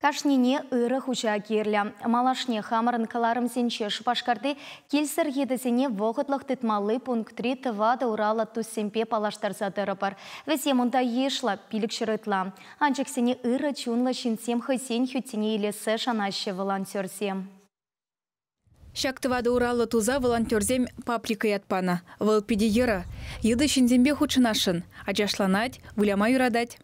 Кашнине ыры хуча кирлі. Малашне хамырын каларым сенче шпашкарды келсір едізіне вғытлық тытмалы пункт 3 тывады урала туссемпе палаштарса дырыпыр. Весе мұнда ешла, пилік шырытла. Анчексене ыры чунлы шинсем хысен хүттіне елесі шанашы волонтерсем. Шактывады уралы туза волонтерзем паприка ятпана. Выл педиера. Еді шинзембе хучынашын. Ачашланать, вылямай юрадать.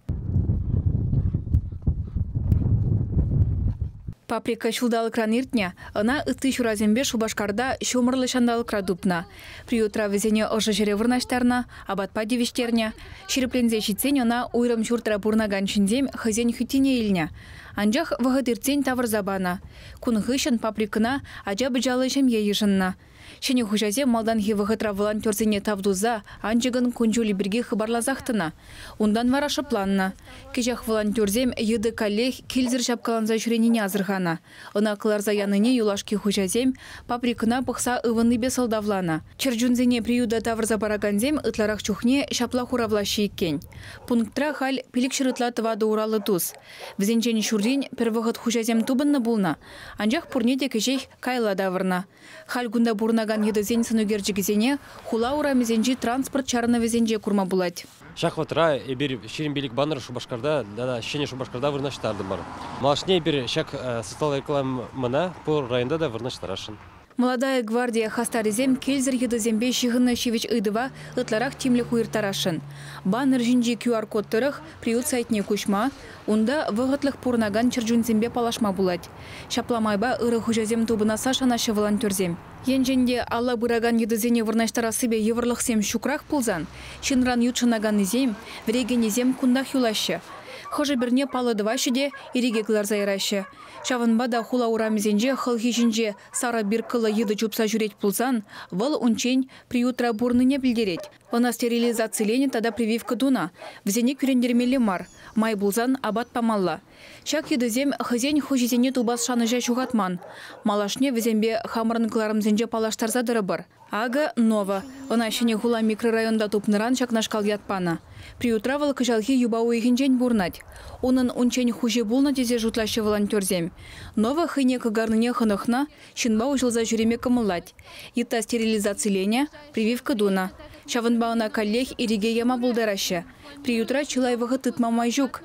Паприка шулдалы краниртня, она ыты шуразембе шубашкарда шумырлы шандалы крадупна. Приютра везене ожы жере вырнаштарна, абатпа девиштерня. Шириплензе щитсень она уйрам шуртра бурнаган шинзем хызень хютине илня. Анжах вагадырцень тавр забана. Кун хышын паприкына ажа бджалы шемье ежынна. Шене хужазе малданхи вагатра волонтерзене тавдуза, анжыгын кунжули бірге хыбарлазақтына. Ундан варашы планна. Кежах волонтерзем еді коллег килзір шапкаланза жүреніне азырғана. Она кыларза яныне юлашки хужазем паприкына пықса ывынны бесалдавлана. Черджунзене приюда таврза бараганзем ытларах чухне шапла хуравлашы еккен. Пунктра халь пилік шырытла тывады уралы туз. Візенчені шурден первығыт хужазем тубынны булна. Анжақ пурнеде кежех кайла давырна. Халь гунда бурнаган едізен сынугерджігізене хула урамезенжі транспорт чарына везенже курма булать. Шахватра ебір шеренбелік баннер Шубашкарда, да шене Шубашкарда вырнаштарды бар. Малашне ебір шак сыстал рекламына по районда да вырнаштарашын. Молодая гвардия хастаризем кельзер едізембе шиғынны шевич ыдыва ытларах тимлі хуйыртарашын. Баннер жинжи QR-код тұрық приют сайтне күшма, онда вғытлық пурнаган чырджунзембе палашма булать. Шапламайба ыры хужазем тубына сашанашы волонтерзем. Енженде алла бұраган едізене вырнаштарасы бе еврлық сем шукрах пулзан, шинран ютшынаган изем, врегенезем кундах юлашы. Хожы бірне палы дывашыде иреге гларзайрашы. Шавынбада хула урамезенже хылхи жинже сара бір кылы еді чупса жүрет пулзан, выл унчень приютра бурныне білдерет. Она стерилизациялене тада прививка дуна. Взене күрендермелі мар. Май булзан абат памалла. Шак едізем хызен хужизене тубас шаныжа шуғатман. Малашне візембе хамырын кыларымзенже палаштарза дырыбыр. Ага нова. Она шене хула микрорайонда тупныран шакнашкал ятпана. Приютра выл кыжалхи юбау игенжен бурнать. Унын унчень хуже булна дезе жутлашы волонтерзем. Нова хыне кыгарныне хынықна, шинбау жылза жүреме кымылать. Итта стерилизациялене, прививка дуна. Шавынбауна коллег ириге яма булдарашы. Приютра чылайвығы тытмамай жүк.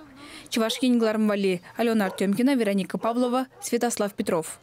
Чувашкин Глармвали, Алена Артемкина, Вероника Павлова, Святослав Петров.